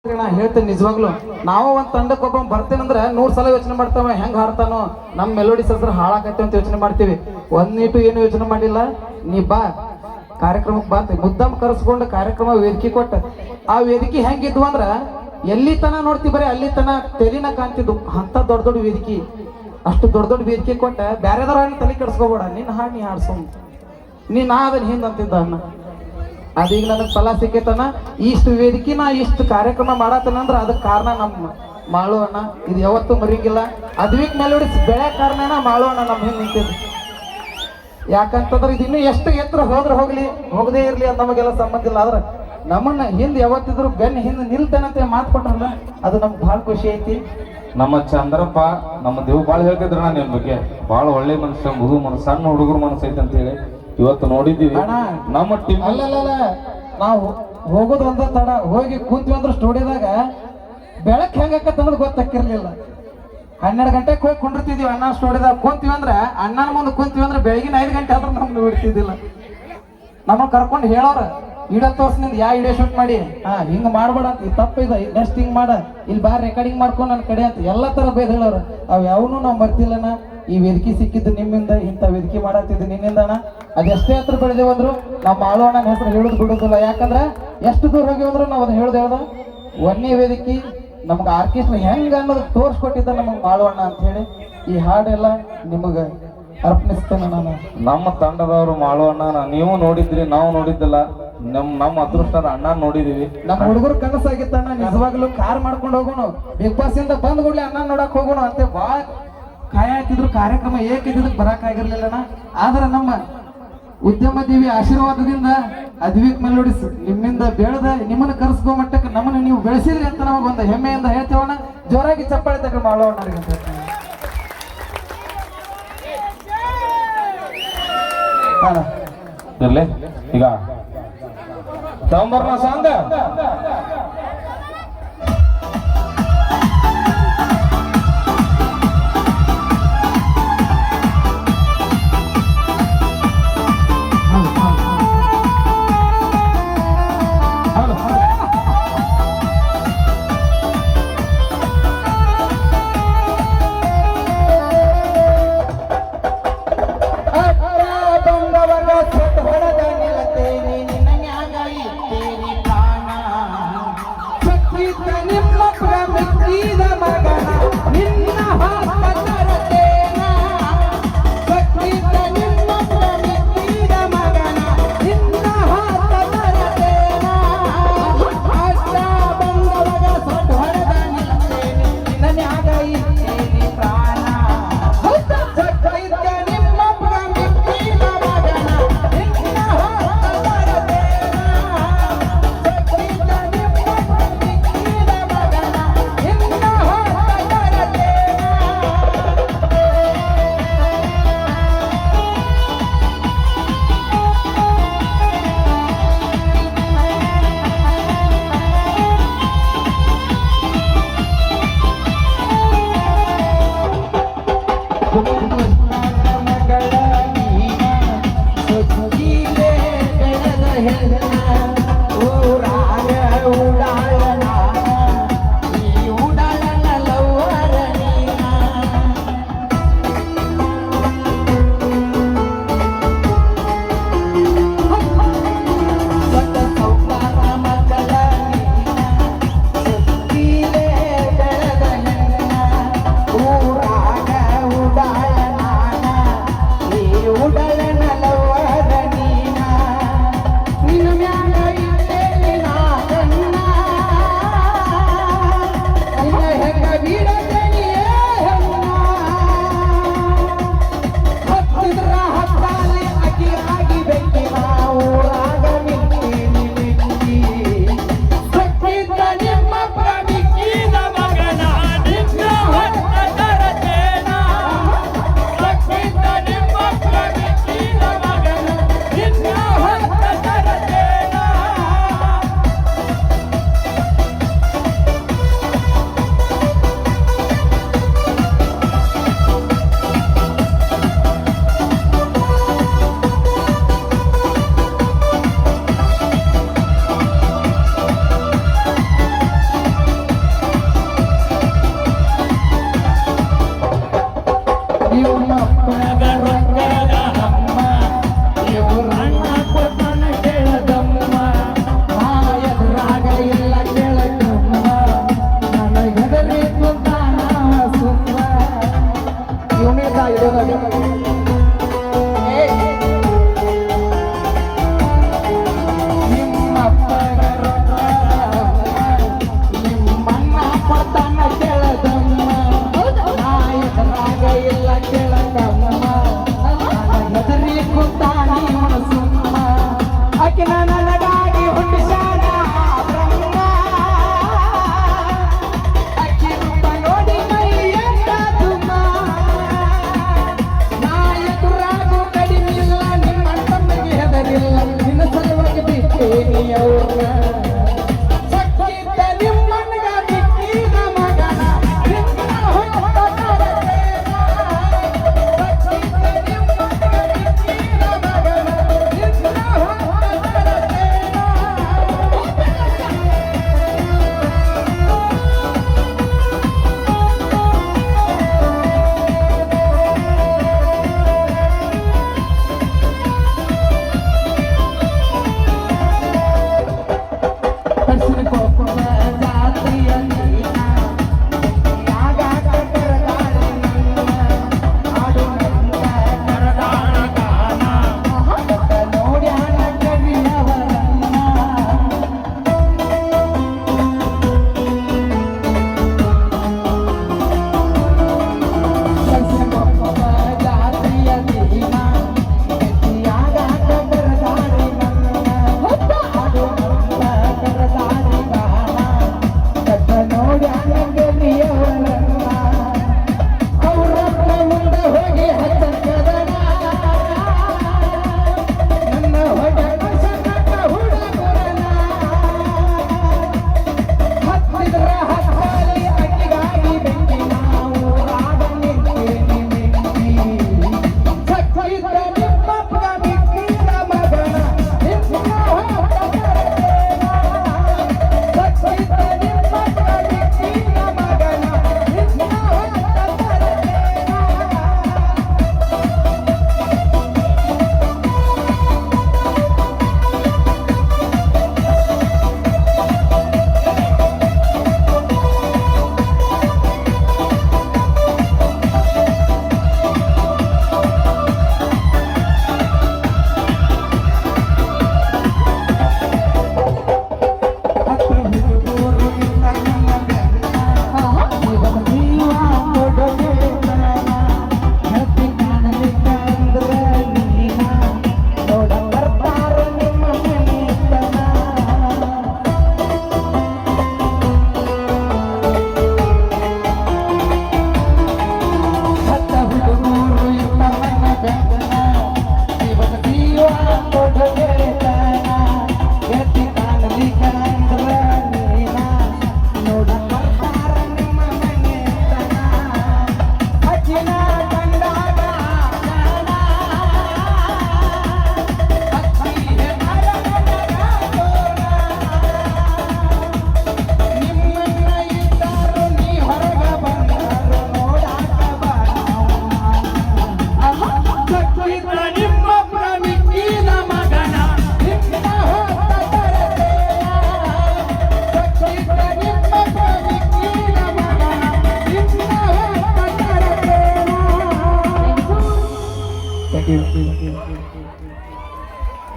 ನಾ ಹೇಳ್ತೇನೆ ನಿಜವಾಗ್ಲು ನಾವು ಒಂದ್ ತಂಡಕ್ಕೆ ಒಬ್ಬ ಬರ್ತೇನಂದ್ರ 100 ಸಲ ಯೋಚನೆ ಮಾಡ್ತಾವ ಹೆಂಗ್ ಹಾಡ್ತಾನೋ ನಮ್ ಮೆಲೋಡಿ ಸಸ್ರ ಹಾಳಾಕೈತೆ ಅಂತ ಯೋಚನೆ ಮಾಡ್ತೀವಿ. ಒಂದೀಟು ಏನು ಯೋಚನೆ ಮಾಡಿಲ್ಲ. ನೀ ಬಾ ಕಾರ್ಯಕ್ರಮಕ್ಕೆ ಬಾ ಮುದ್ದಮ್ ಕರೆಸ್ಕೊಂಡು ಕಾರ್ಯಕ್ರಮ ವೇದಿಕೆ ಕೊಟ್ಟ ಆ ವೇದಿಕೆ ಹೆಂಗಿದ್ವು ಅಂದ್ರ ಎಲ್ಲಿ ತನ ನೋಡ್ತಿ ಬರೀ ಅಲ್ಲಿ ತನ ತೆಲಿನ ಕಾಣ್ತಿದ್ವು ಅಂತ ದೊಡ್ಡ ದೊಡ್ಡ ವೇದಿಕೆ. ಅಷ್ಟು ದೊಡ್ಡ ದೊಡ್ಡ ವೇದಿಕೆ ಕೊಟ್ಟ ಬ್ಯಾರೆದವ್ರ ತಲೆ ಕೆಡಿಸ್ಕೋಬೇಡ, ನಿನ್ನ ಹಾಡು ನೀ ಹಾಡ್ಸೋ ನೀ ನಾ ಅದನ್ನ ಹಿಂದ್ ಅಂತಿದ್ದ ಅನ್ನ. ಅದೀಗ ನನಗೆ ಫಲ ಸಿಕ್ಕೇತನ ಇಷ್ಟು ವೇದಿಕೆ ನಾ ಇಷ್ಟು ಕಾರ್ಯಕ್ರಮ ಮಾಡತ್ತನಂದ್ರ ಅದಕ್ಕೆ ಕಾರಣ ನಮ್ಮ ಮಾಳು ಅಣ್ಣ. ಇದು ಯಾವತ್ತೂ ಮರಿಗಿಲ್ಲ. ಅದ್ವಿಕ್ ಮೆಲೋಡಿ ಬೆಳೆ ಕಾರಣನ ಮಾಳು ಅಣ್ಣ ನಮ್ಮ ಹಿಂದೆ ನಿಂತಿದ್ದು. ಯಾಕಂತಂದ್ರೆ ಇದು ಇನ್ನೂ ಎಷ್ಟು ಎತ್ತರ ಹೋದ್ರೆ ಹೋಗ್ಲಿ ಹೋಗದೇ ಇರ್ಲಿ ಅಂತ ನಮಗೆಲ್ಲ ಸಂಬಂಧ ಇಲ್ಲ. ಆದ್ರೆ ನಮ್ಮನ್ನ ಹಿಂದೆ ಯಾವತ್ತಿದ್ರು ಬೆನ್ನ ಹಿಂದೆ ನಿಲ್ತೇನಂತ ಮಾತು ಕೊಟ್ರಲ್ಲ ಅದು ನಮ್ಗೆ ಭಾಳ ಖುಷಿ ಐತಿ. ನಮ್ಮ ಚಂದ್ರಪ್ಪ ನಮ್ಮ ದೇವ್ ಭಾಳ ಹೇಳ್ತಿದ್ರಣ್ಣ ನಿಮ್ ಬಗ್ಗೆ. ಭಾಳ ಒಳ್ಳೆ ಮನುಷ್ಯ, ಮುದು ಮನಸ್ಸು, ಸಣ್ಣ ಹುಡುಗರ ಮನಸ್ಸು ಐತೆ ಅಂತ ಹೇಳಿ ಇವತ್ತು ನೋಡಿದ್ದೀವಿ. ನಮ್ಮ ಟೀಮ್ ಅಲ್ಲಲ್ಲ ನಾವು ಹೋಗೋದು ಒಂದ ತಡ ಹೋಗಿ ಕುಂತೀವಿ ಅಂದ್ರೆ ಸ್ಟುಡಿಯೋದಾಗ ಬೆಳಕ್ ಹೆಂಗಕ್ಕ ಅನ್ನೋದು ಗೊತ್ತಾಕಿರ್ಲಿಲ್ಲ. 12 ಗಂಟೆಗೆ ಹೋಗಿ ಕುಂಡಿರ್ತಿದ್ವಿ ಅಣ್ಣ ಸ್ಟುಡಿಯೋದಾಗ ಕುಂತೀವಿ ಅಂದ್ರೆ ಅಣ್ಣನ ಮುಂದೆ ಕುಂತೀವಿ ಅಂದ್ರೆ ಬೆಳಗಿನ 5 ಗಂಟೆ ಆದ್ರೂ ನಮ್ಗೆ ಬಿಡ್ತಿದ್ದಿಲ್ಲ. ನಮ್ಮ ಕರ್ಕೊಂಡು ಹೇಳೋರ ಇಡ ತೋರ್ಸ್ನಿಂದ ಯಾ ಇಡೇ ಶೂಟ್ ಮಾಡಿ ಹಿಂಗ ಮಾಡ್ಬೇಡ ಅಂತ, ಈ ತಪ್ಪಿದ ನೆಕ್ಸ್ಟ್ ಹಿಂಗ್ ಮಾಡ, ಇಲ್ಲಿ ಬಾರ್ ರೆಕಾರ್ಡಿಂಗ್ ಮಾಡ್ಕೊಂಡು ನನ್ನ ಕಡೆ ಅಂತ ಎಲ್ಲ ತರ ಬೇದ ಹೇಳೋರ. ಅವ್ ಯಾವನು ನಾವು ಮರ್ತಿಲ್ಲನ. ಈ ವೇದಿಕೆ ಸಿಕ್ಕಿದ್ದು ನಿಮ್ಮಿಂದ, ಇಂಥ ವೇದಿಕೆ ಮಾಡತ್ತಿದ್ದು ನಿನ್ನಿಂದ ಅಣ್ಣ. ಅದೆಷ್ಟೇ ಹತ್ರ ಬೆಳೆದೇವಂದ್ರು ನಾವು ಮಾಳು ಅಣ್ಣನ ಹೆಸರು ಹೇಳೋದು ಬಿಡೋದಿಲ್ಲ. ಯಾಕಂದ್ರೆ ಎಷ್ಟು ದೂರ ಹೋಗಿವಂದ್ರು ನಾವು ಅದನ್ನ ಹೇಳ್ದೇವ್ದ ಒಂದೇ ವೇದಿಕೆ ನಮ್ಗೆ ಆರ್ಕೆಸ್ಟ್ರಾ ಹೆಂಗ ಅನ್ನೋದು ತೋರಿಸ್ಕೊಟ್ಟಿದ್ದ ನಮಗೆ ಮಾಳು ಅಣ್ಣ ಅಂತ ಹೇಳಿ ಈ ಹಾಡೆಲ್ಲ ನಿಮಗೆ ಅರ್ಪಣಿಸ್ತೇನೆ ನಾನು. ನಮ್ಮ ತಂಡದವರು ಮಾಳು ಅಣ್ಣ ನೀವು ನೋಡಿದ್ರಿ, ನಾವು ನೋಡಿದ್ದಿಲ್ಲ. ನಮ್ಮ ಅದೃಷ್ಟದ ಅಣ್ಣ ನೋಡಿದೀವಿ. ನಮ್ಮ ಹುಡುಗರು ಕನಸಾಗಿತ್ತಣ್ಣ ನಿಜವಾಗ್ಲೂ ಕಾರ್ ಮಾಡ್ಕೊಂಡು ಹೋಗೋಣ, ಬಿಗ್ ಬಾಸ್ ಇಂದ ಬಂದ್ ಕೂಡಲೇ ಅಣ್ಣ ನೋಡಕ್ ಹೋಗೋಣ ಅಂತ ಭಾಳ ಕಾಯತಿದ್ರು. ಕಾರ್ಯಕ್ರಮ ಏಕಿದ್ದಕ್ಕೆ ಬರಕ್ ಆಗಿರ್ಲಿಲ್ಲಣ್ಣ. ಆದ್ರೆ ನಮ್ಮ ಉದ್ಯಮ ದೇವಿ ಆಶೀರ್ವಾದದಿಂದ ಅದ್ವಿಕ್ ಮೆಲೋಡಿಸ್ ನಿಮ್ಮಿಂದ ಬೆಳೆದ ನಿಮ್ಮನ್ನ ಕರೆಸ್ಕೋ ಮಟ್ಟಕ್ಕೆ ನಮ್ಮನ್ನ ನೀವು ಬೆಳೆಸಿದ್ರಿ ಅಂತ ನಮಗೊಂದು ಹೆಮ್ಮೆಯಿಂದ ಹೇಳ್ತೇವಣ್ಣ. ಜೋರಾಗಿ ಚಪ್ಪಾಳೆ ತಗೊಂಡು ಮಾಡೋಣ. ಇರ್ಲಿ ಈಗ ತಗೊಂಬರ್ನ ಸಾಂಗ.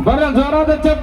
ಬರ್ರಿ ಜೋರಾದ ಚಪ್ಪ